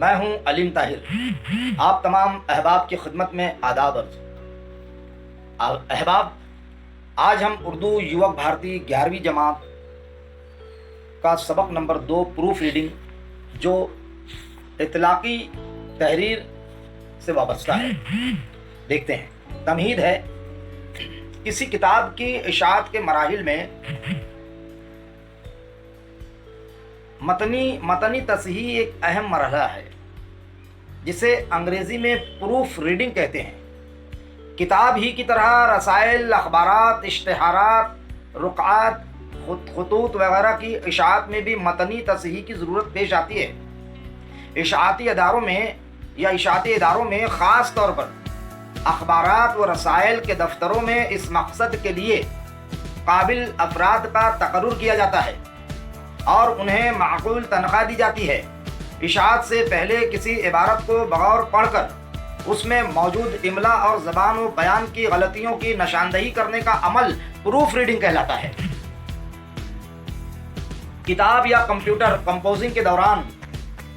میں ہوں علیم طاہر، آپ تمام احباب کی خدمت میں آداب عرض۔ احباب، آج ہم اردو یوک بھارتی 11ویں جماعت کا سبق نمبر 2 پروف ریڈنگ جو اطلاقی تحریر سے وابستہ ہے دیکھتے ہیں۔ تمہید ہے، کسی کتاب کی اشاعت کے مراحل میں متنی تصحیح ایک اہم مرحلہ ہے جسے انگریزی میں پروف ریڈنگ کہتے ہیں۔ کتاب ہی کی طرح رسائل، اخبارات، اشتہارات، رقعات، خطوط وغیرہ کی اشاعت میں بھی متنی تصحیح کی ضرورت پیش آتی ہے۔ اشاعتی اداروں میں خاص طور پر اخبارات و رسائل کے دفتروں میں اس مقصد کے لیے قابل افراد کا تقرر کیا جاتا ہے اور انہیں معقول تنخواہ دی جاتی ہے۔ اشاعت سے پہلے کسی عبارت کو بغور پڑھ کر اس میں موجود املا اور زبان و بیان کی غلطیوں کی نشاندہی کرنے کا عمل پروف ریڈنگ کہلاتا ہے۔ کتاب یا کمپیوٹر کمپوزنگ کے دوران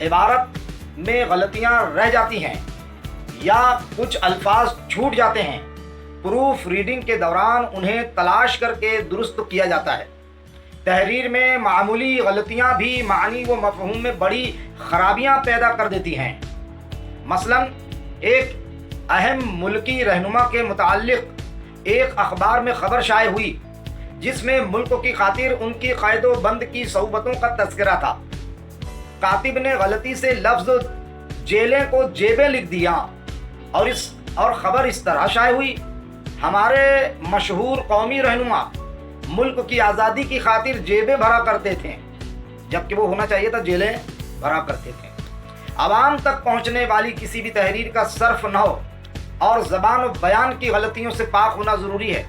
عبارت میں غلطیاں رہ جاتی ہیں یا کچھ الفاظ چھوٹ جاتے ہیں۔ پروف ریڈنگ کے دوران انہیں تلاش کر کے درست کیا جاتا ہے۔ تحریر میں معمولی غلطیاں بھی معنی و مفہوم میں بڑی خرابیاں پیدا کر دیتی ہیں۔ مثلا ایک اہم ملکی رہنما کے متعلق ایک اخبار میں خبر شائع ہوئی جس میں ملک کی خاطر ان کی قید و بند کی صعوبتوں کا تذکرہ تھا۔ کاتب نے غلطی سے لفظ جیلیں کو جیبیں لکھ دیا اور خبر اس طرح شائع ہوئی: ہمارے مشہور قومی رہنما ملک کی آزادی کی خاطر جیبیں بھرا کرتے تھے، جبکہ وہ ہونا چاہیے تھا جیلیں بھرا کرتے تھے۔ عوام تک پہنچنے والی کسی بھی تحریر کا صرف نحو اور زبان و بیان کی غلطیوں سے پاک ہونا ضروری ہے۔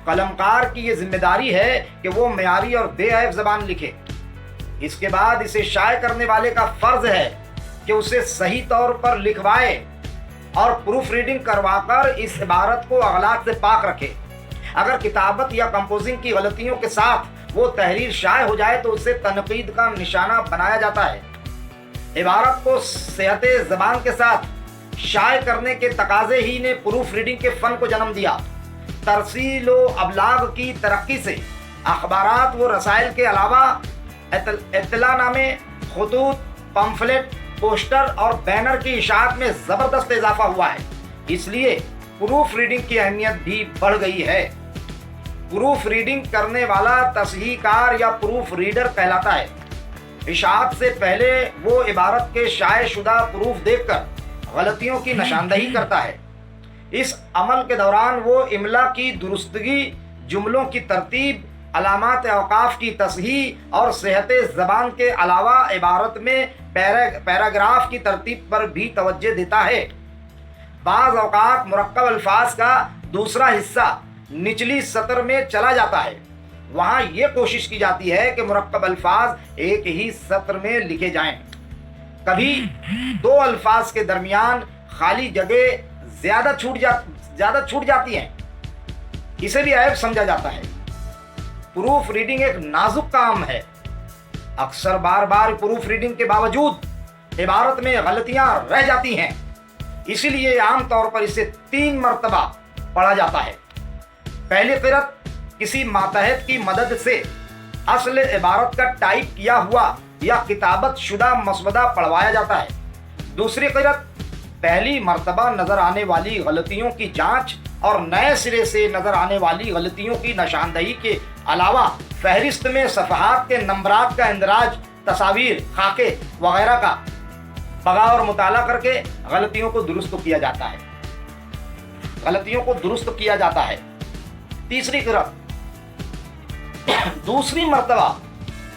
قلمکار کی یہ ذمہ داری ہے کہ وہ معیاری اور بے عیب زبان لکھے۔ اس کے بعد اسے شائع کرنے والے کا فرض ہے کہ اسے صحیح طور پر لکھوائے اور پروف ریڈنگ کروا کر اس عبارت کو اغلاط سے پاک رکھے۔ اگر کتابت یا کمپوزنگ کی غلطیوں کے ساتھ وہ تحریر شائع ہو جائے تو اسے تنقید کا نشانہ بنایا جاتا ہے۔ عبارت کو صحت زبان کے ساتھ شائع کرنے کے تقاضے ہی نے پروف ریڈنگ کے فن کو جنم دیا۔ ترسیل و ابلاغ کی ترقی سے اخبارات و رسائل کے علاوہ اطلاع نامے، خطوط، پمفلٹ، پوسٹر اور بینر کی اشاعت میں زبردست اضافہ ہوا ہے۔ اس لیے پروف ریڈنگ کی اہمیت بھی بڑھ گئی ہے۔ پروف ریڈنگ کرنے والا تصحیح کار یا پروف ریڈر کہلاتا ہے۔ اشاعت سے پہلے وہ عبارت کے شائع شدہ پروف دیکھ کر غلطیوں کی نشاندہی کرتا ہے۔ اس عمل کے دوران وہ املا کی درستگی، جملوں کی ترتیب، علامات اوقاف کی تصحیح اور صحت زبان کے علاوہ عبارت میں پیراگراف کی ترتیب پر بھی توجہ دیتا ہے۔ بعض اوقات مرکب الفاظ کا دوسرا حصہ نچلی سطر میں چلا جاتا ہے، وہاں یہ کوشش کی جاتی ہے کہ مرکب الفاظ ایک ہی سطر میں لکھے جائیں۔ کبھی دو الفاظ کے درمیان خالی جگہ زیادہ چھوٹ جاتی ہیں، اسے بھی عیب سمجھا جاتا ہے۔ پروف ریڈنگ ایک نازک کام ہے۔ اکثر بار پروف ریڈنگ کے باوجود عبارت میں غلطیاں رہ جاتی ہیں، اسی لیے عام طور پر اسے 3 مرتبہ پڑھا جاتا ہے۔ پہلی قرأت کسی ماتحت کی مدد سے اصل عبارت کا ٹائپ کیا ہوا یا کتابت شدہ مسودہ پڑھوایا جاتا ہے۔ دوسری قرأت پہلی مرتبہ نظر آنے والی غلطیوں کی جانچ اور نئے سرے سے نظر آنے والی غلطیوں کی نشاندہی کے علاوہ فہرست میں صفحات کے نمبرات کا اندراج، تصاویر، خاکے وغیرہ کا بغور مطالعہ کر کے غلطیوں کو درست کیا جاتا ہے۔ تیسری قرأت دوسری مرتبہ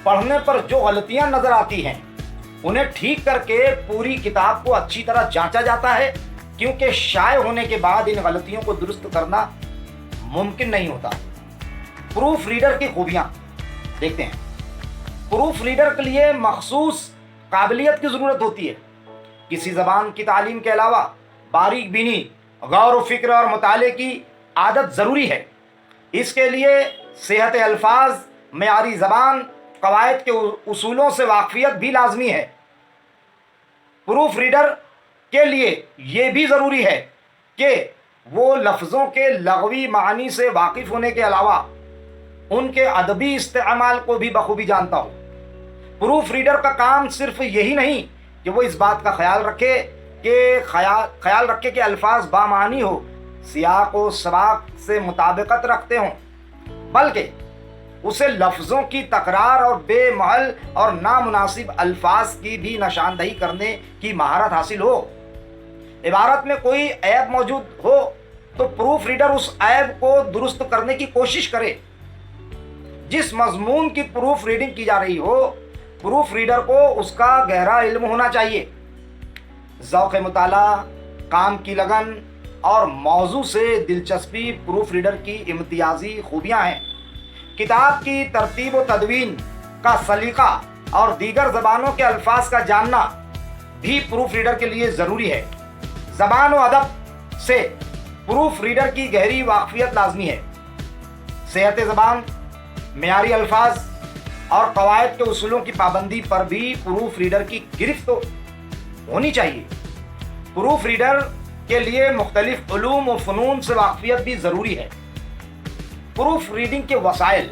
پڑھنے پر جو غلطیاں نظر آتی ہیں انہیں ٹھیک کر کے پوری کتاب کو اچھی طرح جانچا جاتا ہے، کیونکہ شائع ہونے کے بعد ان غلطیوں کو درست کرنا ممکن نہیں ہوتا۔ پروف ریڈر کی خوبیاں دیکھتے ہیں۔ پروف ریڈر کے لیے مخصوص قابلیت کی ضرورت ہوتی ہے۔ کسی زبان کی تعلیم کے علاوہ باریک بینی، غور و فکر اور مطالعے کی عادت ضروری ہے۔ اس کے لیے صحت الفاظ، معیاری زبان، قواعد کے اصولوں سے واقفیت بھی لازمی ہے۔ प्रूफ रीडर के लिए ये भी ज़रूरी है कि वो लफ्ज़ों के लगवी मानी से वाकिफ़ होने के अलावा उनके अदबी इस्तेमाल को भी बखूबी जानता हो। प्रूफ रीडर का काम सिर्फ यही नहीं कि वो इस बात का ख्याल रखे कि अल्फाज बामानी हो, सियाक व सबाक से मुताबिकत रखते हों, बल्कि उसे लफ्ज़ों की तकरार और बेमहल और नामुनासिब अल्फाज की भी निशानदही करने की महारत हासिल हो। इबारत में कोई ऐब मौजूद हो तो प्रूफ रीडर उस ऐब को दुरुस्त करने की कोशिश करे। जिस मजमून की प्रूफ रीडिंग की जा रही हो, प्रूफ रीडर को उसका गहरा इल्म होना चाहिए। ज़ौक़ मुताला, काम की लगन और मौजू से दिलचस्पी प्रूफ रीडर की इम्तियाजी खूबियाँ हैं। किताब की तरतीब व तदवीन का सलीका और दीगर ज़बानों के अल्फाज का जानना भी प्रूफ रीडर के लिए ज़रूरी है। ज़बान व अदब से प्रूफ रीडर की गहरी वाक़फ़ियत लाजमी है। सेहत ज़बान, मेयारी अल्फाज और क़वायद के उसूलों की पाबंदी पर भी प्रूफ रीडर की गिरफ्त तो होनी चाहिए। प्रूफ रीडर के लिए मुख्तलिफ उलूम व फ़नून से वाक़फ़ियत भी ज़रूरी है। प्रूफ रीडिंग के वसाइल।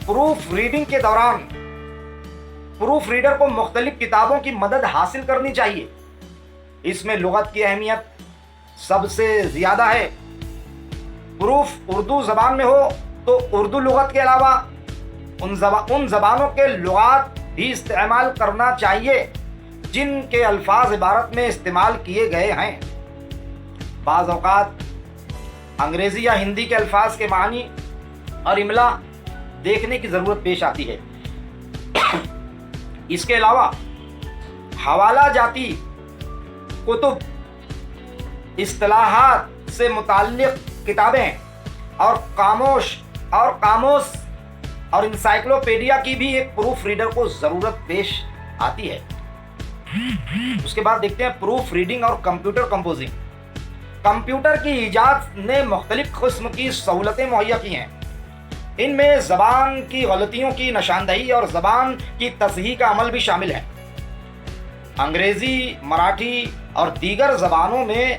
प्रूफ रीडिंग के दौरान प्रूफ रीडर को मुख्तलिफ किताबों की मदद हासिल करनी चाहिए। इसमें लुगत की अहमियत सबसे ज़्यादा है। प्रूफ उर्दू ज़बान में हो तो उर्दू लुगत के अलावा उन ज़बानों के लुगात भी इस्तेमाल करना चाहिए जिनके अल्फाज इबारत में इस्तेमाल किए गए हैं। बाज़ औक़ात अंग्रेज़ी या हिंदी के अल्फाज के मानी और इमला देखने की ज़रूरत पेश आती है। इसके अलावा हवाला जाती कुतुब, इस्तिलाहात से मुताल्लिक़ किताबें और कामोस और इंसाइक्लोपीडिया की भी एक प्रूफ रीडर को ज़रूरत पेश आती है। उसके बाद देखते हैं प्रूफ रीडिंग और कंप्यूटर कंपोजिंग। कंप्यूटर की ईजाद ने मुख्तलिफ किस्म की सहूलतें मुहैया की हैं। इनमें ज़बान की गलतियों की निशानदही और ज़बान की तसहीह का अमल भी शामिल है। अंग्रेज़ी, मराठी और दीगर ज़बानों में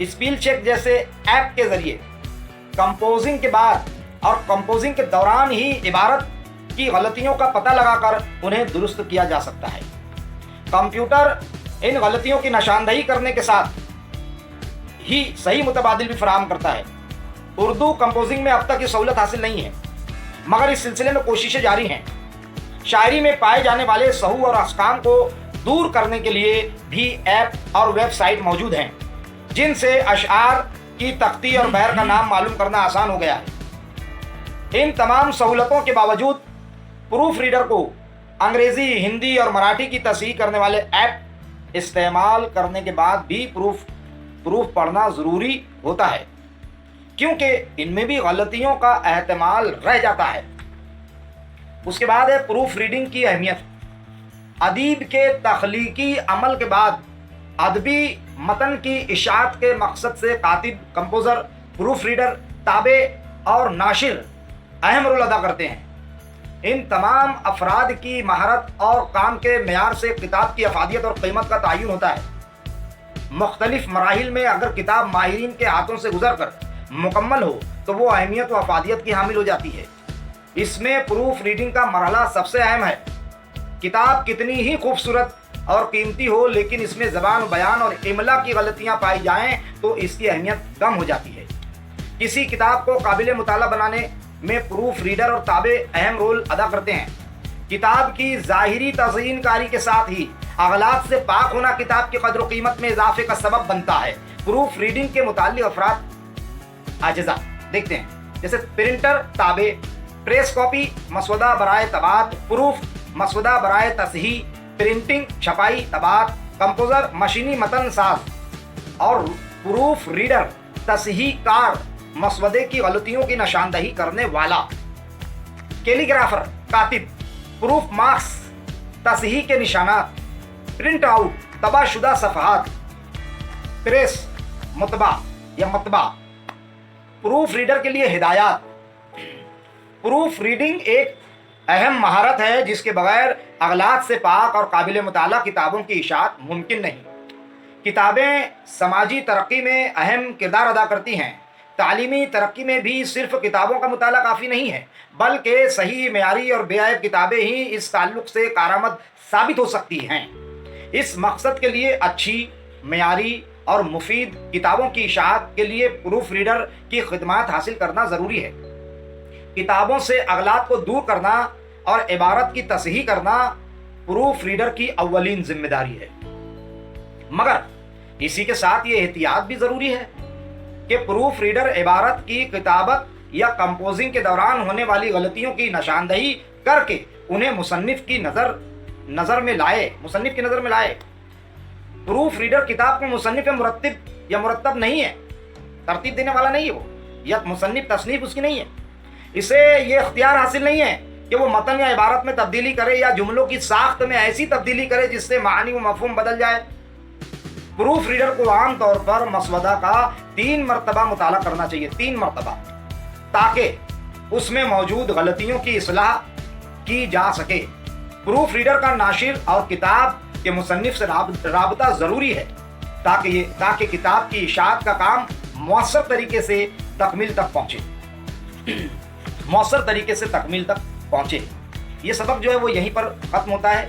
स्पेल चेक जैसे ऐप के ज़रिए कंपोजिंग के बाद और कंपोजिंग के दौरान ही इबारत की गलतियों का पता लगाकर उन्हें दुरुस्त किया जा सकता है। कंप्यूटर इन गलतियों की निशानदही करने के साथ ही सही मुतबादिल भी फराहम करता है। उर्दू कंपोजिंग में अब तक ये सहूलत हासिल नहीं है, मगर इस सिलसिले में कोशिशें जारी हैं। शायरी में पाए जाने वाले सहू और अहकाम को दूर करने के लिए भी ऐप और वेबसाइट मौजूद हैं, जिनसे अशआर की तख्ती और बहर का नाम मालूम करना आसान हो गया है। इन तमाम सहूलतों के बावजूद प्रूफ रीडर को अंग्रेज़ी, हिंदी और मराठी की तसहीह करने वाले ऐप इस्तेमाल करने के बाद भी प्रूफ पढ़ना ज़रूरी होता है, क्योंकि इनमें भी गलतियों का एहतमाल रह जाता है। उसके बाद है प्रूफ रीडिंग की अहमियत। अदीब के तख्लीकी अमल के बाद अदबी मतन की इशाअत के मकसद से कातिब, कंपोज़र, प्रूफ रीडर, ताबे और नाशिर अहम रोल अदा करते हैं। इन तमाम अफराद की महारत और काम के मेयार से किताब की अफादियत और कीमत का तयन होता है। मुख्तलिफ मराहिल में अगर किताब माहिरीन के हाथों से गुजर कर मुकम्मल हो तो वो अहमियत व अफादियत की हामिल हो जाती है। इसमें प्रूफ रीडिंग का मरहला सबसे अहम है। किताब कितनी ही खूबसूरत और कीमती हो, लेकिन इसमें ज़बान, बयान और इमला की गलतियाँ पाई जाएँ तो इसकी अहमियत कम हो जाती है। किसी किताब को काबिल मुताला बनाने में प्रूफ रीडर और ताबे अहम रोल अदा करते हैं। किताब की ज़ाहिरी तज़यीनकारी के साथ ही अगलात से पाक होना किताब की कदर कीमत में इजाफे का सबब बनता है। प्रूफ रीडिंग के मुताल्लिक़ अफराद अज्जा देखते हैं, जैसे प्रिंटर, ताबे, प्रेस कॉपी, मसवदा बराए तबात, प्रूफ, मसवदा बराए तसहीह, प्रिंटिंग, छपाई, तबात, कंपोज़र, मशीनी मतन साज और प्रूफ रीडर, तसहीह कार, मसवदे की गलतियों की निशानदही करने वाला, कैलीग्राफर, कातिब, प्रूफ मार्क्स, तसहीह के निशानात, प्रिंट आउट, तबाशुदा सफ़हात, प्रेस, मतबा या मतबा। प्रूफ रीडर के लिए हिदायत। प्रूफ रीडिंग एक अहम महारत है जिसके बगैर अगलात से पाक और काबिल मुताला किताबों की इशाअत मुमकिन नहीं। किताबें समाजी तरक्की में अहम किरदार अदा करती हैं। तालीमी तरक्की में भी सिर्फ किताबों का मुताला काफ़ी नहीं है, बल्कि सही, मेयारी और बेअयब किताबें ही इस ताल्लुक से कारआमद साबित हो सकती हैं। इस मकसद के लिए अच्छी, मेयारी और मुफीद किताबों की इशाअत के लिए प्रूफ रीडर की खिदमत हासिल करना ज़रूरी है। किताबों से अगलात को दूर करना और इबारत की तसहीह करना प्रूफ रीडर की अव्वलीन जिम्मेदारी है, मगर इसी के साथ ये एहतियात भी ज़रूरी है कि प्रूफ रीडर इबारत की किताबत या कंपोजिंग के दौरान होने वाली गलतियों की निशानदही करके उन्हें मुसन्निफ की नज़र में लाए। प्रूफ रीडर किताब को मुसन्निफ मुरत्तिब या मुरत्तब नहीं है, तरतीब देने वाला नहीं है वो, या मुसन्निफ तसनीफ उसकी नहीं है। इसे ये इख्तियार हासिल नहीं है कि वो मतन या इबारत में तब्दीली करे या जुमलों की साख्त में ऐसी तब्दीली करे जिससे मानी व मफहूम बदल जाए। प्रूफ रीडर को आम तौर पर मसवदा का 3 मरतबा मुताला करना चाहिए, 3 मरतबा, ताकि उसमें मौजूद गलतियों की इस्लाह की जा सके। प्रूफ रीडर का नाशिर और किताब के मुसन्निफ से राबता ज़रूरी है ताकि किताब की इशाअत का काम मौसर तरीके से तकमील तक पहुँचे। ये सबक जो है वो यहीं पर ख़त्म होता है।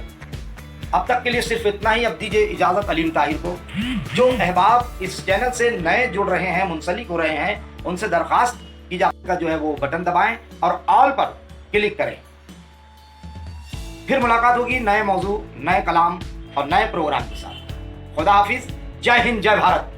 अब तक के लिए सिर्फ इतना ही। अब दीजिए इजाज़त अलीम ताहिर को। जो अहबाब इस चैनल से नए जुड़ रहे हैं, मुंसलिक हो रहे हैं, उनसे दरख्वास्त की जाएगा जो है वो बटन दबाएं और ऑल पर क्लिक करें। फिर मुलाकात होगी नए मौजू, नए कलाम और नए प्रोग्राम के साथ। खुदा हाफिज। जय हिंद, जय भारत।